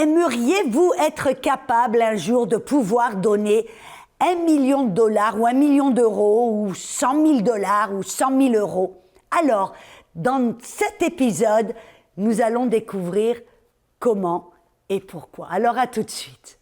Aimeriez-vous être capable un jour de pouvoir donner $1 million ou $1 million ou $100 000 ou 100 000 euros? Alors, dans cet épisode, nous allons découvrir comment et pourquoi. Alors, à tout de suite.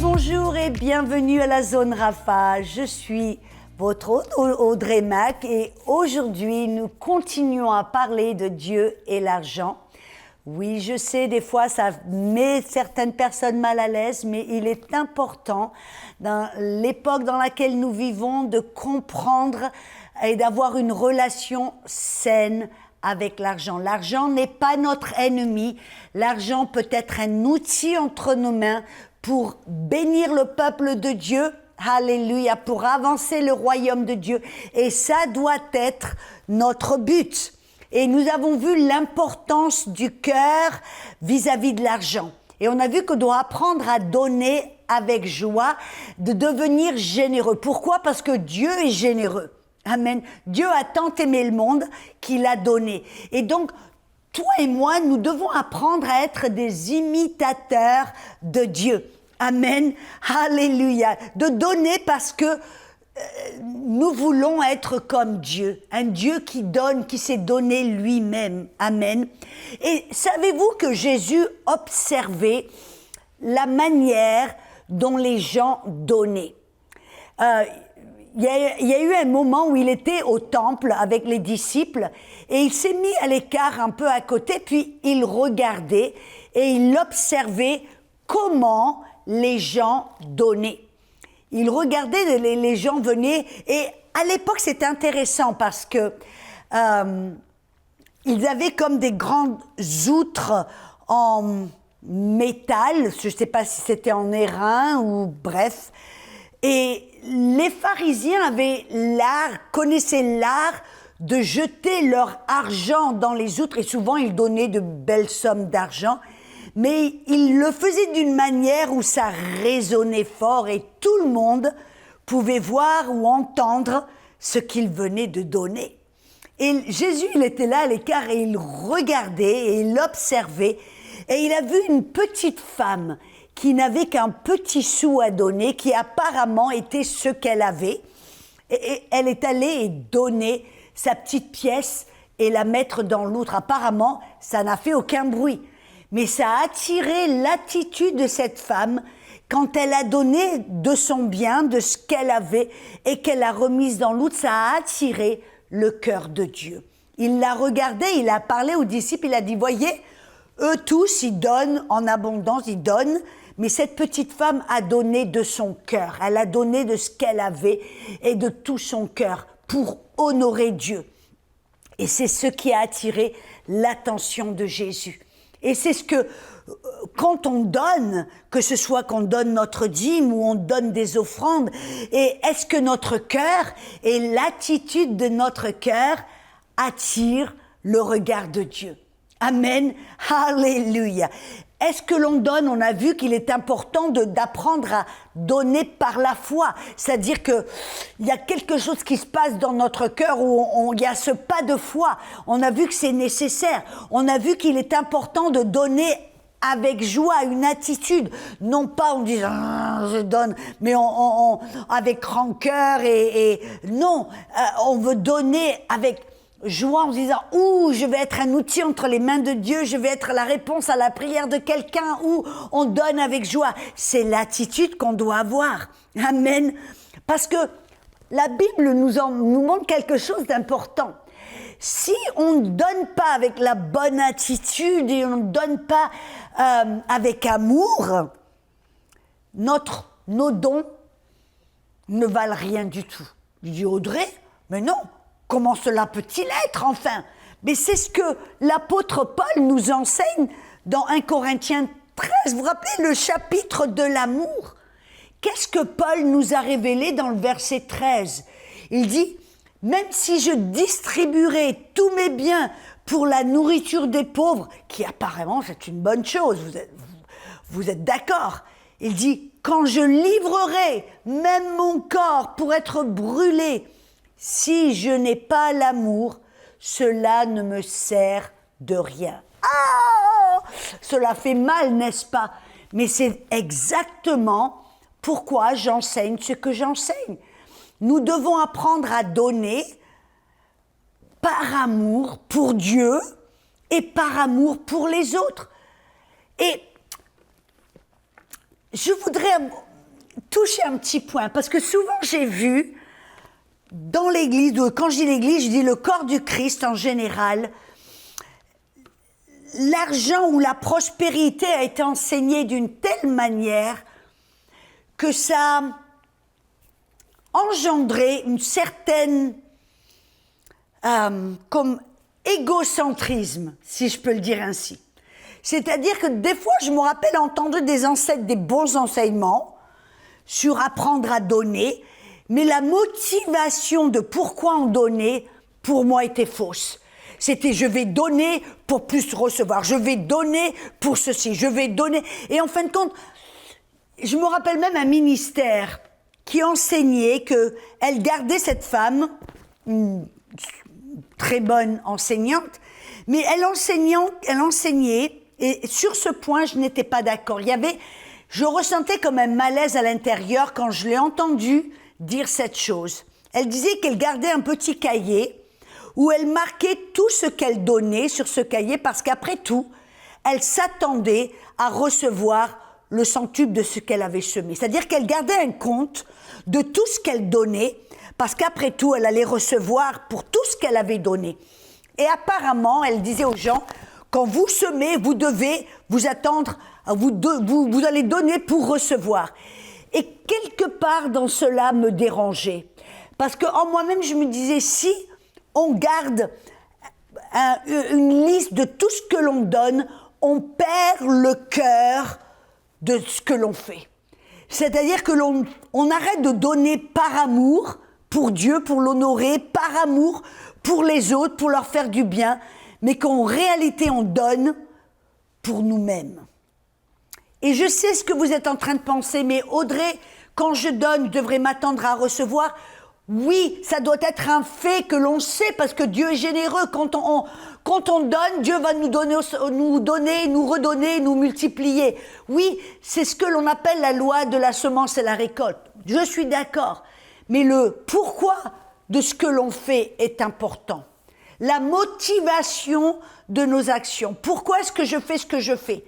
Bonjour et bienvenue à la Zone Rafa. Je suis votre hôte Audrey Mac et aujourd'hui nous continuons à parler de Dieu et l'argent. Oui, je sais, des fois ça met certaines personnes mal à l'aise, mais il est important dans l'époque dans laquelle nous vivons de comprendre et d'avoir une relation saine avec l'argent. L'argent n'est pas notre ennemi. L'argent peut être un outil entre nos mains pour bénir le peuple de Dieu, alléluia, pour avancer le royaume de Dieu. Et ça doit être notre but. Et nous avons vu l'importance du cœur vis-à-vis de l'argent. Et on a vu qu'on doit apprendre à donner avec joie, de devenir généreux. Pourquoi? Parce que Dieu est généreux. Amen. Dieu a tant aimé le monde qu'il a donné. Et donc, toi et moi, nous devons apprendre à être des imitateurs de Dieu. Amen. Alléluia. De donner parce que nous voulons être comme Dieu. Un Dieu qui donne, qui s'est donné lui-même. Amen. Et savez-vous que Jésus observait la manière dont les gens donnaient? Il y a eu un moment où il était au temple avec les disciples et il s'est mis à l'écart un peu à côté, puis il regardait et il observait comment les gens donnaient. Il regardait, les gens venaient et à l'époque c'était intéressant parce que ils avaient comme des grandes outres en métal, je ne sais pas si c'était en airain ou bref. Et les pharisiens connaissaient l'art de jeter leur argent dans les outres et souvent ils donnaient de belles sommes d'argent, mais ils le faisaient d'une manière où ça résonnait fort et tout le monde pouvait voir ou entendre ce qu'ils venaient de donner. Et Jésus, il était là à l'écart et il regardait et il observait et il a vu une petite femme qui n'avait qu'un petit sou à donner, qui apparemment était ce qu'elle avait. Et elle est allée donner sa petite pièce et la mettre dans l'outre. Apparemment, ça n'a fait aucun bruit. Mais ça a attiré l'attitude de cette femme quand elle a donné de son bien, de ce qu'elle avait, et qu'elle a remise dans l'outre. Ça a attiré le cœur de Dieu. Il l'a regardé, il a parlé aux disciples, il a dit, voyez, eux tous, ils donnent en abondance, ils donnent. Mais cette petite femme a donné de son cœur, elle a donné de ce qu'elle avait et de tout son cœur pour honorer Dieu. Et c'est ce qui a attiré l'attention de Jésus. Et c'est ce que, quand on donne, que ce soit qu'on donne notre dîme ou on donne des offrandes, et est-ce que notre cœur et l'attitude de notre cœur attirent le regard de Dieu? Amen, alléluia. Est-ce que l'on donne? On a vu qu'il est important d'apprendre à donner par la foi. C'est-à-dire qu'il y a quelque chose qui se passe dans notre cœur où il y a ce pas de foi. On a vu que c'est nécessaire. On a vu qu'il est important de donner avec joie, une attitude. Non pas en disant « je donne », mais avec rancœur et non, on veut donner avec joie en se disant « Ouh, je vais être un outil entre les mains de Dieu, je vais être la réponse à la prière de quelqu'un » ou on donne avec joie. C'est l'attitude qu'on doit avoir. Amen. Parce que la Bible nous montre quelque chose d'important. Si on ne donne pas avec la bonne attitude et on ne donne pas avec amour, nos dons ne valent rien du tout. Je dis Audrey, mais non. Comment cela peut-il être, enfin? Mais c'est ce que l'apôtre Paul nous enseigne dans 1 Corinthiens 13. Vous vous rappelez le chapitre de l'amour? Qu'est-ce que Paul nous a révélé dans le verset 13? Il dit, même si je distribuerai tous mes biens pour la nourriture des pauvres, qui apparemment c'est une bonne chose, vous êtes d'accord. Il dit, quand je livrerai même mon corps pour être brûlé, si je n'ai pas l'amour, cela ne me sert de rien. Ah! Cela fait mal, n'est-ce pas? Mais c'est exactement pourquoi j'enseigne ce que j'enseigne. Nous devons apprendre à donner par amour pour Dieu et par amour pour les autres. Et je voudrais toucher un petit point, parce que souvent j'ai vu dans l'Église, quand je dis l'Église, je dis le corps du Christ en général, l'argent ou la prospérité a été enseigné d'une telle manière que ça a engendré une certaine comme égocentrisme, si je peux le dire ainsi. C'est-à-dire que des fois, je me rappelle entendre des bons enseignements sur apprendre à donner, mais la motivation de pourquoi on donnait, pour moi, était fausse. C'était je vais donner pour plus recevoir, je vais donner pour ceci, je vais donner. Et en fin de compte, je me rappelle même un ministère qui enseignait qu'elle gardait cette femme, une très bonne enseignante, mais elle enseignait, et sur ce point, je n'étais pas d'accord. Je ressentais comme un malaise à l'intérieur quand je l'ai entendue dire cette chose. Elle disait qu'elle gardait un petit cahier où elle marquait tout ce qu'elle donnait sur ce cahier parce qu'après tout, elle s'attendait à recevoir le centuple de ce qu'elle avait semé. C'est-à-dire qu'elle gardait un compte de tout ce qu'elle donnait parce qu'après tout, elle allait recevoir pour tout ce qu'elle avait donné. Et apparemment, elle disait aux gens, quand vous semez, vous devez vous attendre, vous allez donner pour recevoir. Et quelque part dans cela me dérangeait. Parce qu'en moi-même, je me disais, si on garde une liste de tout ce que l'on donne, on perd le cœur de ce que l'on fait. C'est-à-dire que on arrête de donner par amour pour Dieu, pour l'honorer, par amour pour les autres, pour leur faire du bien, mais qu'en réalité on donne pour nous-mêmes. Et je sais ce que vous êtes en train de penser, mais Audrey, quand je donne, je devrais m'attendre à recevoir. Oui, ça doit être un fait que l'on sait, parce que Dieu est généreux. Quand on donne, Dieu va nous donner, nous redonner, nous multiplier. Oui, c'est ce que l'on appelle la loi de la semence et la récolte. Je suis d'accord. Mais le pourquoi de ce que l'on fait est important. La motivation de nos actions. Pourquoi est-ce que je fais ce que je fais?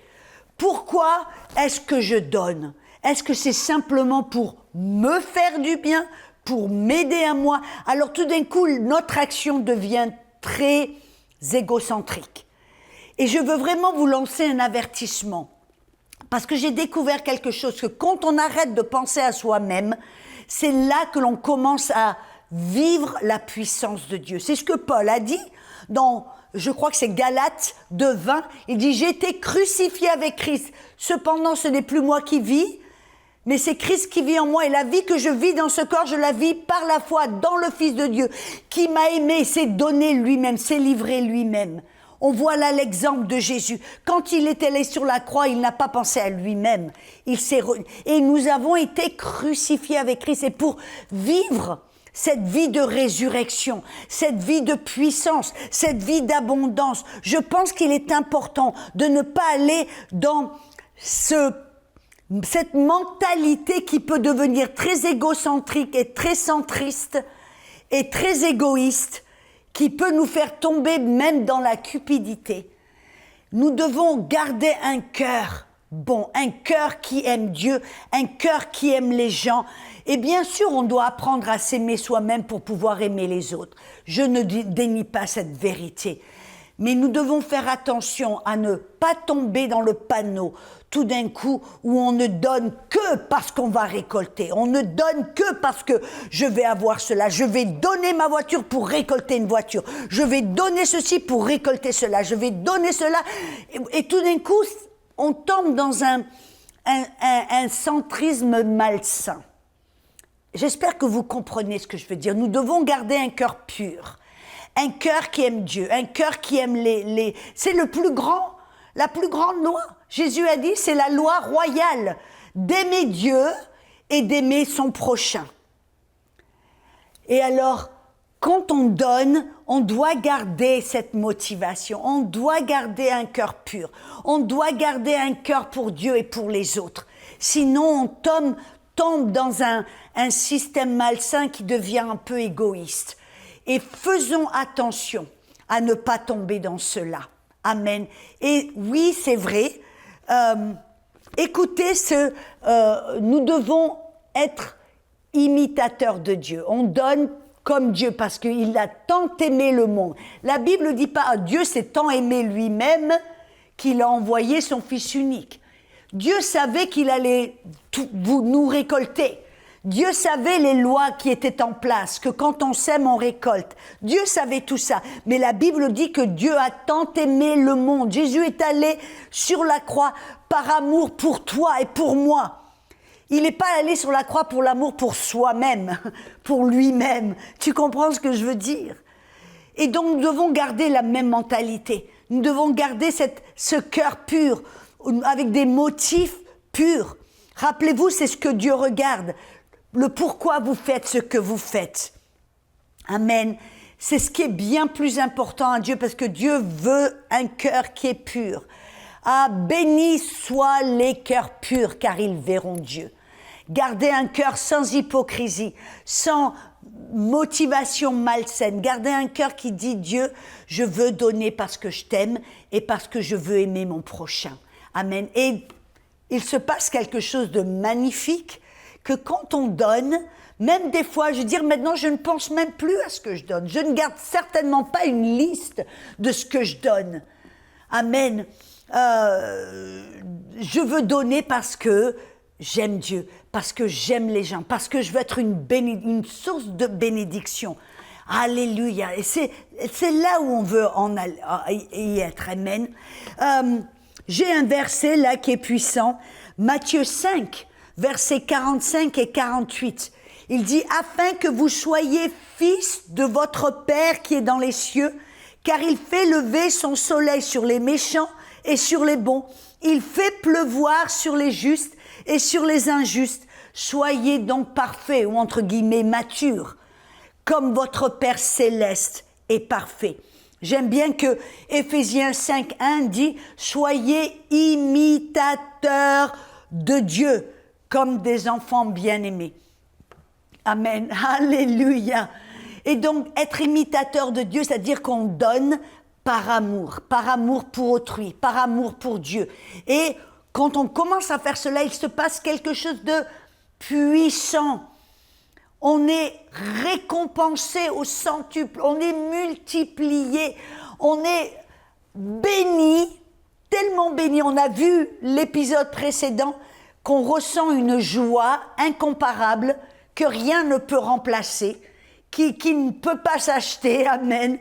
Pourquoi est-ce que je donne? Est-ce que c'est simplement pour me faire du bien, pour m'aider à moi? Alors tout d'un coup, notre action devient très égocentrique. Et je veux vraiment vous lancer un avertissement. Parce que j'ai découvert quelque chose, que quand on arrête de penser à soi-même, c'est là que l'on commence à vivre la puissance de Dieu. C'est ce que Paul a dit dans, je crois que c'est Galates 2:20. Il dit, j'ai été crucifié avec Christ. Cependant, ce n'est plus moi qui vis, mais c'est Christ qui vit en moi. Et la vie que je vis dans ce corps, je la vis par la foi dans le Fils de Dieu, qui m'a aimé, s'est donné lui-même, s'est livré lui-même. On voit là l'exemple de Jésus. Quand il est allé sur la croix, il n'a pas pensé à lui-même. Et nous avons été crucifiés avec Christ. Et pour vivre cette vie de résurrection, cette vie de puissance, cette vie d'abondance, je pense qu'il est important de ne pas aller dans cette mentalité qui peut devenir très égocentrique et très centriste et très égoïste, qui peut nous faire tomber même dans la cupidité. Nous devons garder un cœur bon, un cœur qui aime Dieu, un cœur qui aime les gens. Et bien sûr, on doit apprendre à s'aimer soi-même pour pouvoir aimer les autres. Je ne dénie pas cette vérité. Mais nous devons faire attention à ne pas tomber dans le panneau tout d'un coup où on ne donne que parce qu'on va récolter. On ne donne que parce que je vais avoir cela. Je vais donner ma voiture pour récolter une voiture. Je vais donner ceci pour récolter cela. Je vais donner cela. Et tout d'un coup, on tombe dans un centrisme malsain. J'espère que vous comprenez ce que je veux dire. Nous devons garder un cœur pur. Un cœur qui aime Dieu, un cœur qui aime c'est la plus grande loi. Jésus a dit, c'est la loi royale d'aimer Dieu et d'aimer son prochain. Et alors, quand on donne, on doit garder cette motivation, on doit garder un cœur pur, on doit garder un cœur pour Dieu et pour les autres. Sinon, on tombe dans un système malsain qui devient un peu égoïste. Et faisons attention à ne pas tomber dans cela. Amen. Et oui, c'est vrai, écoutez, nous devons être imitateurs de Dieu. On donne comme Dieu, parce qu'il a tant aimé le monde. La Bible ne dit pas, Dieu s'est tant aimé lui-même qu'il a envoyé son Fils unique. Dieu savait qu'il allait nous récolter. Dieu savait les lois qui étaient en place, que quand on sème, on récolte. Dieu savait tout ça. Mais la Bible dit que Dieu a tant aimé le monde. Jésus est allé sur la croix par amour pour toi et pour moi. Il n'est pas allé sur la croix pour l'amour pour soi-même, pour lui-même. Tu comprends ce que je veux dire? Et donc nous devons garder la même mentalité. Nous devons garder ce cœur pur, avec des motifs purs. Rappelez-vous, c'est ce que Dieu regarde. Le pourquoi vous faites ce que vous faites. Amen. C'est ce qui est bien plus important à Dieu, parce que Dieu veut un cœur qui est pur. Ah, bénis soient les cœurs purs, car ils verront Dieu. Gardez un cœur sans hypocrisie, sans motivation malsaine. Gardez un cœur qui dit, Dieu, je veux donner parce que je t'aime et parce que je veux aimer mon prochain. Amen. Et il se passe quelque chose de magnifique, que quand on donne, même des fois, je veux dire, maintenant, je ne pense même plus à ce que je donne. Je ne garde certainement pas une liste de ce que je donne. Amen. Je veux donner parce que j'aime Dieu, parce que j'aime les gens, parce que je veux être une source de bénédiction. Alléluia. Et c'est là où on veut y être. Amen. J'ai un verset là qui est puissant. Matthieu 5, versets 45 et 48. Il dit, afin que vous soyez fils de votre Père qui est dans les cieux, car il fait lever son soleil sur les méchants et sur les bons. Il fait pleuvoir sur les justes et sur les injustes. Soyez donc parfaits, ou entre guillemets matures, comme votre Père céleste est parfait. J'aime bien que Éphésiens 5:1 dit « Soyez imitateurs de Dieu, comme des enfants bien-aimés. » Amen. Alléluia. Et donc, être imitateur de Dieu, c'est-à-dire qu'on donne par amour pour autrui, par amour pour Dieu. Et quand on commence à faire cela, il se passe quelque chose de puissant. On est récompensé au centuple, on est multiplié, on est béni, tellement béni. On a vu l'épisode précédent qu'on ressent une joie incomparable que rien ne peut remplacer, qui ne peut pas s'acheter, amen.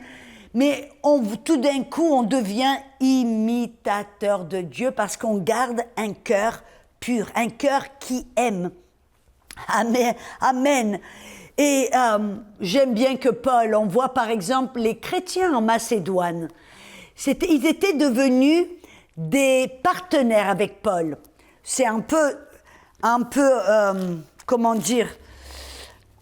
Mais tout d'un coup, on devient imitateur de Dieu parce qu'on garde un cœur pur, un cœur qui aime. Amen. Amen. Et j'aime bien que Paul, on voit par exemple les chrétiens en Macédoine, ils étaient devenus des partenaires avec Paul. C'est un peu, comment dire,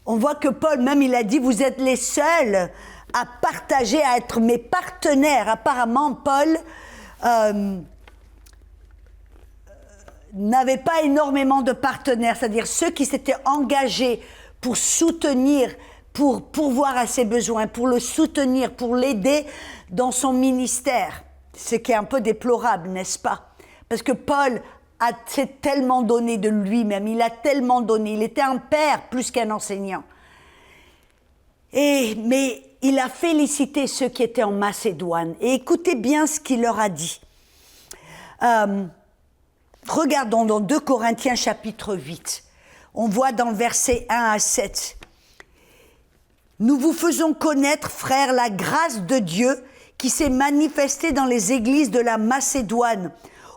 on voit que Paul, même il a dit, vous êtes les seuls à partager, à être mes partenaires. Apparemment, Paul n'avait pas énormément de partenaires, c'est-à-dire ceux qui s'étaient engagés pour soutenir, pour pourvoir à ses besoins, pour le soutenir, pour l'aider dans son ministère. Ce qui est un peu déplorable, n'est-ce pas? Parce que Paul s'est tellement donné de lui-même, il a tellement donné, il était un père plus qu'un enseignant. Mais il a félicité ceux qui étaient en Macédoine. Et écoutez bien ce qu'il leur a dit. Regardons dans 2 Corinthiens chapitre 8. On voit dans le verset 1 à 7. « Nous vous faisons connaître, frères, la grâce de Dieu qui s'est manifestée dans les églises de la Macédoine,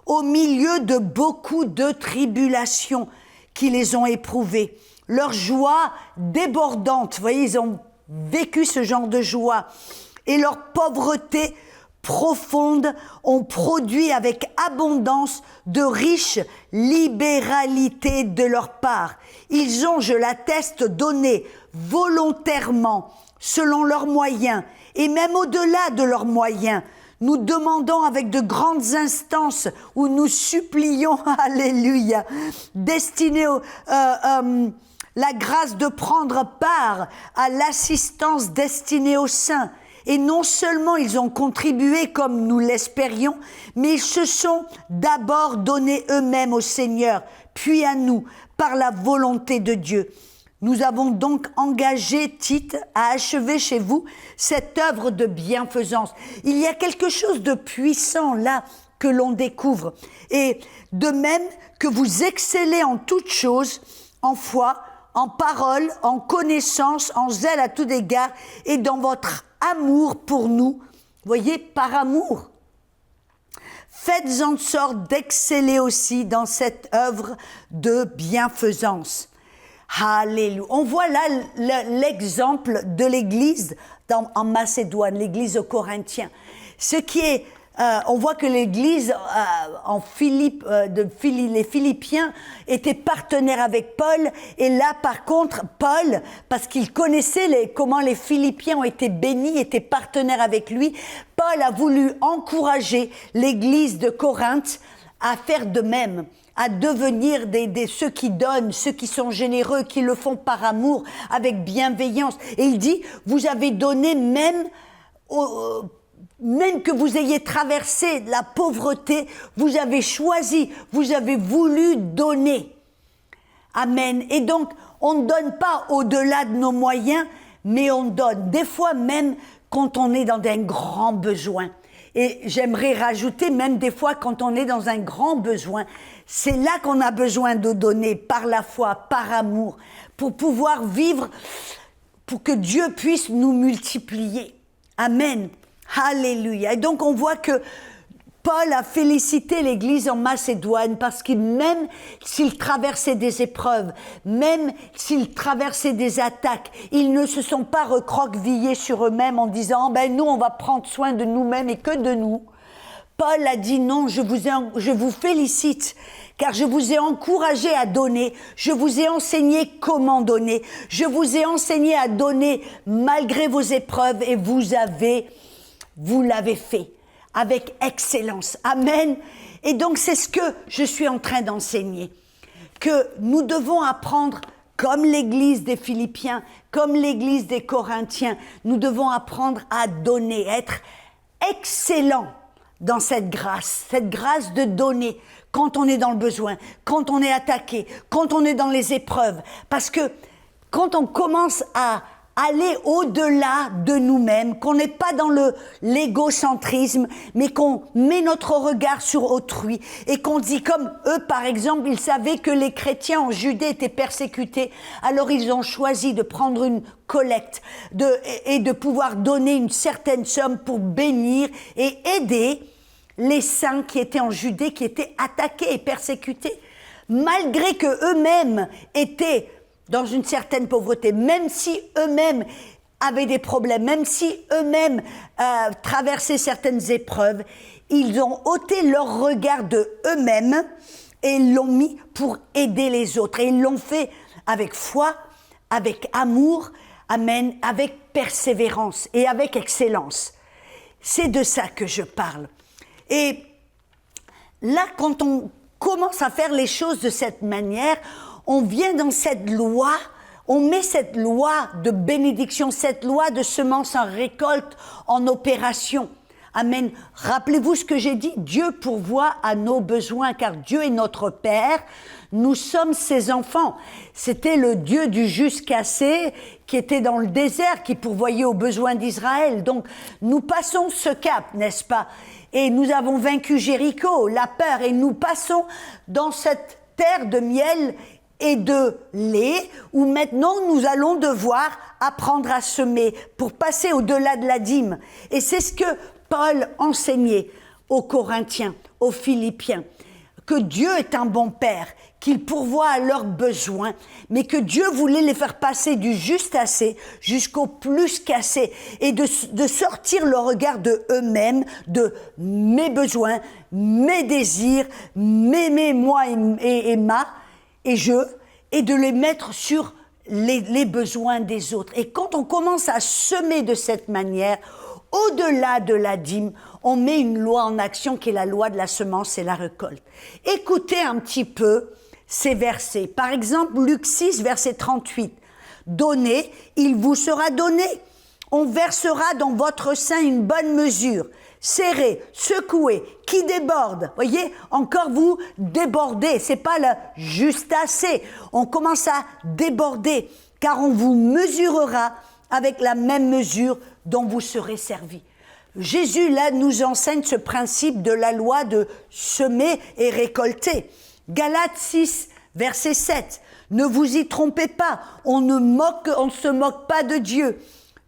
au milieu de beaucoup de tribulations qui les ont éprouvées. Leur joie débordante, vous voyez, ils ont vécu ce genre de joie, et leur pauvreté profondes ont produit avec abondance de riches libéralités de leur part. Ils ont, je l'atteste, donné volontairement, selon leurs moyens, et même au-delà de leurs moyens. Nous demandons avec de grandes instances où nous supplions, alléluia, destinées la grâce de prendre part à l'assistance destinée aux saints. Et non seulement ils ont contribué comme nous l'espérions, mais ils se sont d'abord donnés eux-mêmes au Seigneur, puis à nous, par la volonté de Dieu. Nous avons donc engagé Tite à achever chez vous cette œuvre de bienfaisance. Il y a quelque chose de puissant là que l'on découvre. Et de même que vous excellez en toutes choses, en foi, en parole, en connaissance, en zèle à tout égard, et dans votre amour pour nous, voyez, par amour. Faites en sorte d'exceller aussi dans cette œuvre de bienfaisance. Alléluia. On voit là l'exemple de l'Église en Macédoine, l'Église aux Corinthiens. Ce qui est, on voit que l'Église en Philippe, les Philippiens étaient partenaires avec Paul. Et là, par contre, Paul, parce qu'il connaissait comment les Philippiens ont été bénis, étaient partenaires avec lui, Paul a voulu encourager l'Église de Corinthe à faire de même, à devenir ceux qui donnent, ceux qui sont généreux, qui le font par amour, avec bienveillance. Et il dit, vous avez donné même que vous ayez traversé la pauvreté, vous avez choisi, vous avez voulu donner. Amen. Et donc, on ne donne pas au-delà de nos moyens, mais on donne. Des fois même quand on est dans un grand besoin. Et j'aimerais rajouter, même des fois quand on est dans un grand besoin, c'est là qu'on a besoin de donner, par la foi, par amour, pour pouvoir vivre, pour que Dieu puisse nous multiplier. Amen. Alléluia. Et donc on voit que Paul a félicité l'Église en Macédoine parce que même s'ils traversaient des épreuves, même s'ils traversaient des attaques, ils ne se sont pas recroquevillés sur eux-mêmes en disant « nous, on va prendre soin de nous-mêmes et que de nous ». Paul a dit « Non, je vous félicite car je vous ai encouragé à donner, je vous ai enseigné comment donner, je vous ai enseigné à donner malgré vos épreuves et vous l'avez fait. » Avec excellence. Amen. Et donc, c'est ce que je suis en train d'enseigner. Que nous devons apprendre, comme l'Église des Philippiens, comme l'Église des Corinthiens, nous devons apprendre à donner, être excellents dans cette grâce de donner quand on est dans le besoin, quand on est attaqué, quand on est dans les épreuves. Parce que quand on commence à aller au-delà de nous-mêmes, qu'on n'est pas dans l'égocentrisme, mais qu'on met notre regard sur autrui et qu'on dit comme eux, par exemple, ils savaient que les chrétiens en Judée étaient persécutés, alors ils ont choisi de prendre une collecte et de pouvoir donner une certaine somme pour bénir et aider les saints qui étaient en Judée, qui étaient attaqués et persécutés, malgré que eux-mêmes étaient dans une certaine pauvreté, même si eux-mêmes avaient des problèmes, même si eux-mêmes traversaient certaines épreuves, ils ont ôté leur regard de eux-mêmes et l'ont mis pour aider les autres. Et ils l'ont fait avec foi, avec amour, amen, avec persévérance et avec excellence. C'est de ça que je parle. Et là, quand on commence à faire les choses de cette manière, on vient dans cette loi, on met cette loi de bénédiction, cette loi de semence en récolte en opération. Amen. Rappelez-vous ce que j'ai dit, Dieu pourvoit à nos besoins, car Dieu est notre Père, nous sommes ses enfants. C'était le Dieu du juste cassé qui était dans le désert, qui pourvoyait aux besoins d'Israël. Donc, nous passons ce cap, n'est-ce pas? Et nous avons vaincu Jéricho, la peur, et nous passons dans cette terre de miel et de lait, où maintenant nous allons devoir apprendre à semer pour passer au-delà de la dîme. Et c'est ce que Paul enseignait aux Corinthiens, aux Philippiens. que Dieu est un bon Père, qu'il pourvoit à leurs besoins, mais que Dieu voulait les faire passer du juste assez jusqu'au plus qu'assez, et de sortir le regard de eux-mêmes, de mes besoins, mes désirs, moi et ma, et je, et de les mettre sur les besoins des autres. Et quand on commence à semer de cette manière, au-delà de la dîme, on met une loi en action qui est la loi de la semence et la récolte. Écoutez un petit peu ces versets. Par exemple, Luc 6, verset 38. « Donnez, il vous sera donné. On versera dans votre sein une bonne mesure, serrée, secouée, qui déborde. » Voyez, encore vous débordez. C'est pas le juste assez. On commence à déborder, car on vous mesurera avec la même mesure dont vous serez servis. Jésus, là, nous enseigne ce principe de la loi de semer et récolter. Galates 6, verset 7. Ne vous y trompez pas, on ne se moque pas de Dieu.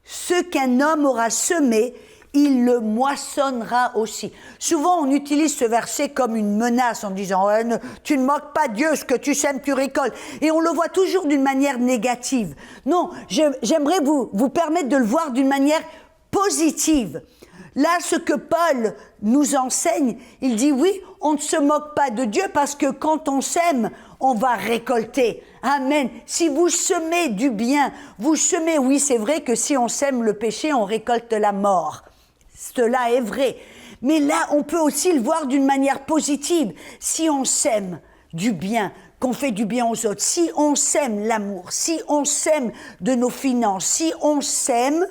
Ce qu'un homme aura semé, il le moissonnera aussi. Souvent, on utilise ce verset comme une menace en disant tu ne moques pas Dieu, ce que tu sèmes, tu récoltes. Et on le voit toujours d'une manière négative. Non, j'aimerais vous permettre de le voir d'une manière positive. Là, ce que Paul nous enseigne, il dit oui, on ne se moque pas de Dieu parce que quand on sème, on va récolter. Amen. Si vous semez du bien, vous semez, oui, c'est vrai que si on sème le péché, on récolte la mort. Cela est vrai. Mais là, on peut aussi le voir d'une manière positive. Si on sème du bien, qu'on fait du bien aux autres, si on sème l'amour, si on sème de nos finances, si on sème,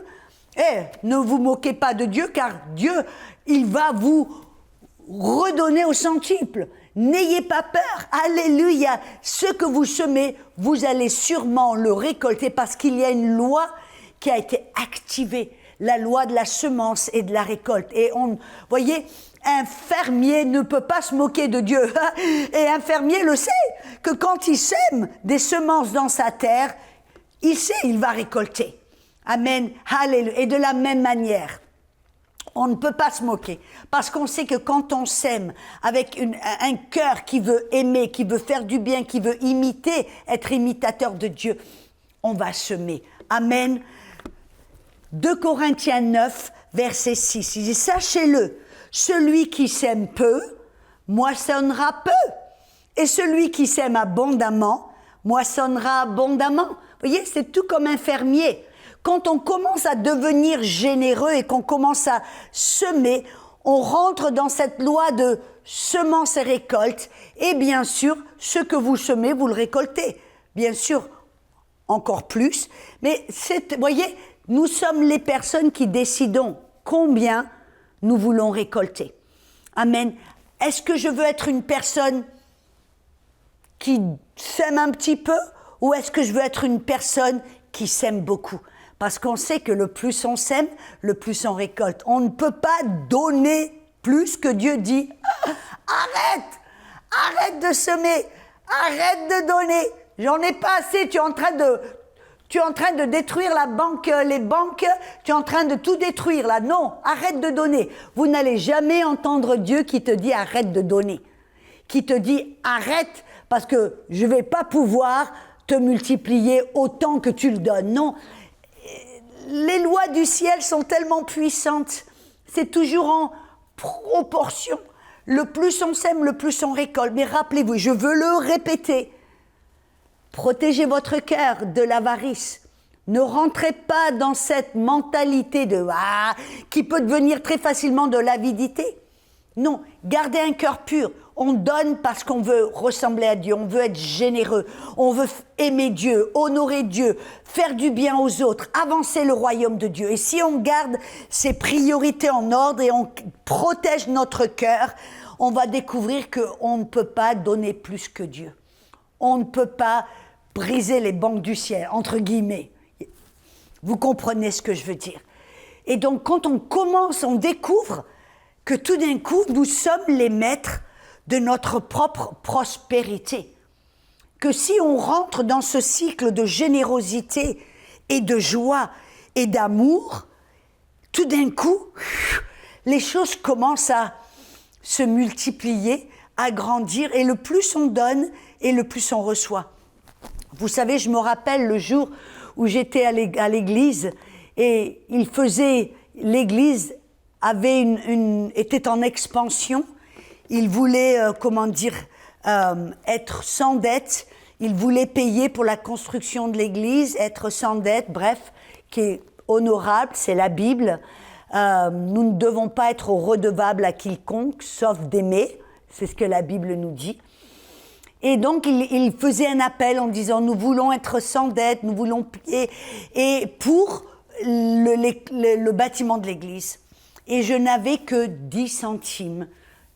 ne vous moquez pas de Dieu, car Dieu, il va vous redonner au centuple. N'ayez pas peur, alléluia. Ce que vous semez, vous allez sûrement le récolter parce qu'il y a une loi qui a été activée, la loi de la semence et de la récolte. Et voyez, un fermier ne peut pas se moquer de Dieu. Et un fermier le sait, que quand il sème des semences dans sa terre, il sait, il va récolter. Amen, alléluia. Et de la même manière, on ne peut pas se moquer, parce qu'on sait que quand on s'aime avec un cœur qui veut aimer, qui veut faire du bien, qui veut imiter, être imitateur de Dieu, on va semer. Amen. 2 Corinthiens 9, verset 6, il dit « Sachez-le, celui qui sème peu, moissonnera peu, et celui qui sème abondamment, moissonnera abondamment. » Vous voyez, c'est tout comme un fermier. Quand on commence à devenir généreux et qu'on commence à semer, on rentre dans cette loi de semence et récolte. Et bien sûr, ce que vous semez, vous le récoltez. Bien sûr, encore plus. Mais vous voyez, nous sommes les personnes qui décidons combien nous voulons récolter. Amen. Est-ce que je veux être une personne qui sème un petit peu ou est-ce que je veux être une personne qui sème beaucoup ? Parce qu'on sait que le plus on sème, le plus on récolte. On ne peut pas donner plus que Dieu dit. Arrête de semer, arrête de donner. J'en ai pas assez, tu es en train de détruire la banque, les banques, tu es en train de tout détruire là. Non, arrête de donner. Vous n'allez jamais entendre Dieu qui te dit arrête de donner. Qui te dit arrête parce que je vais pas pouvoir te multiplier autant que tu le donnes. Non. Les lois du ciel sont tellement puissantes, c'est toujours en proportion. Le plus on sème, le plus on récolte. Mais rappelez-vous, je veux le répéter, protégez votre cœur de l'avarice. Ne rentrez pas dans cette mentalité qui peut devenir très facilement de l'avidité. Non, gardez un cœur pur. On donne parce qu'on veut ressembler à Dieu, on veut être généreux, on veut aimer Dieu, honorer Dieu, faire du bien aux autres, avancer le royaume de Dieu. Et si on garde ces priorités en ordre et on protège notre cœur, on va découvrir qu'on ne peut pas donner plus que Dieu. On ne peut pas briser les banques du ciel, entre guillemets. Vous comprenez ce que je veux dire. Et donc quand on commence, on découvre que tout d'un coup, nous sommes les maîtres de notre propre prospérité. Que si on rentre dans ce cycle de générosité et de joie et d'amour, tout d'un coup, les choses commencent à se multiplier, à grandir et le plus on donne et le plus on reçoit. Vous savez, je me rappelle le jour où j'étais à l'église et l'église était en expansion. Il voulait, être sans dette. Il voulait payer pour la construction de l'église, être sans dette, bref, qui est honorable, c'est la Bible. Nous ne devons pas être redevables à quiconque, sauf d'aimer. C'est ce que la Bible nous dit. Et donc, il faisait un appel en disant, nous voulons être sans dette, nous voulons... Et pour le bâtiment de l'église. Et je n'avais que 10 centimes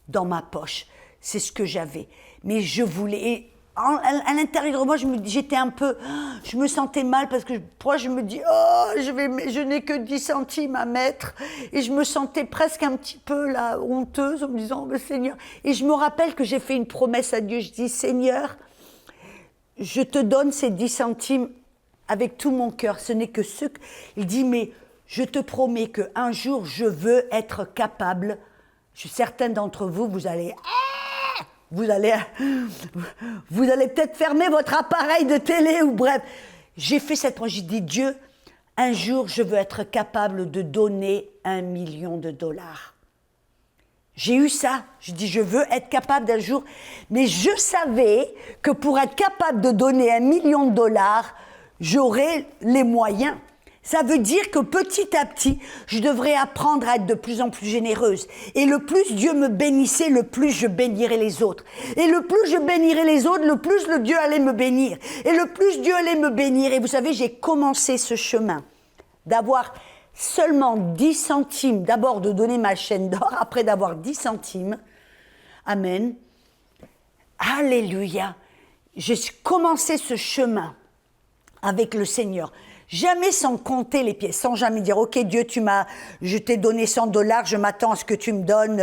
dans ma poche. C'est ce que j'avais. Mais je voulais... Et à l'intérieur de moi, je me sentais mal parce que je me dis, je n'ai que 10 centimes à mettre. Et je me sentais presque un petit peu là, honteuse en me disant, oh, Seigneur. Et je me rappelle que j'ai fait une promesse à Dieu. Je dis, Seigneur, je te donne ces 10 centimes avec tout mon cœur. Ce n'est que ceux... Il dit, mais je te promets qu'un jour, je veux être capable. Certains d'entre vous, vous allez peut-être fermer votre appareil de télé ou bref. J'ai fait cette promesse, j'ai dit, Dieu, un jour, je veux être capable de donner $1 million. J'ai eu ça. Je dis, je veux être capable d'un jour. Mais je savais que pour être capable de donner $1 million, j'aurais les moyens. Ça veut dire que petit à petit, je devrais apprendre à être de plus en plus généreuse. Et le plus Dieu me bénissait, le plus je bénirais les autres. Et le plus je bénirais les autres, le plus le Dieu allait me bénir. Et le plus Dieu allait me bénir. Et vous savez, j'ai commencé ce chemin d'avoir seulement 10 centimes, d'abord de donner ma chaîne d'or, après d'avoir 10 centimes. Amen. Alléluia. J'ai commencé ce chemin avec le Seigneur. Jamais sans compter les pièces, sans jamais dire, ok Dieu, je t'ai donné $100, je m'attends à ce que tu me donnes,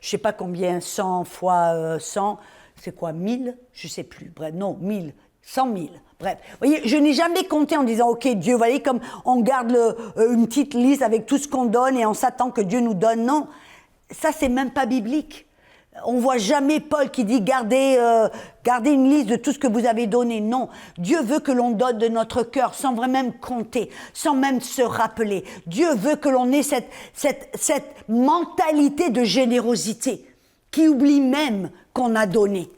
je sais pas combien, 100 fois 100, c'est quoi, 1000? Je sais plus, bref, non, 1000, 100 000, bref. Vous voyez, je n'ai jamais compté en disant, ok Dieu, vous voyez comme on garde une petite liste avec tout ce qu'on donne et on s'attend que Dieu nous donne, non, ça c'est même pas biblique. On voit jamais Paul qui dit gardez une liste de tout ce que vous avez donné. Non, Dieu veut que l'on donne de notre cœur sans vraiment même compter, sans même se rappeler. Dieu veut que l'on ait cette mentalité de générosité qui oublie même qu'on a donné.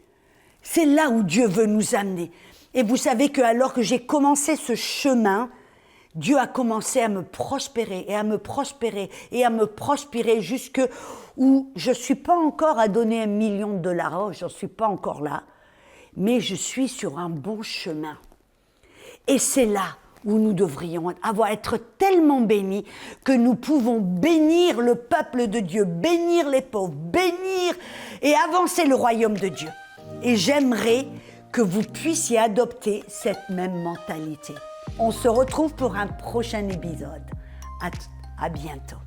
C'est là où Dieu veut nous amener. Et vous savez que alors que j'ai commencé ce chemin, Dieu a commencé à me prospérer et à me prospérer et à me prospérer jusque où je ne suis pas encore à donner $1 million. Oh, je n'en suis pas encore là. Mais je suis sur un bon chemin. Et c'est là où nous devrions être tellement bénis que nous pouvons bénir le peuple de Dieu, bénir les pauvres, bénir et avancer le royaume de Dieu. Et j'aimerais que vous puissiez adopter cette même mentalité. On se retrouve pour un prochain épisode. À bientôt.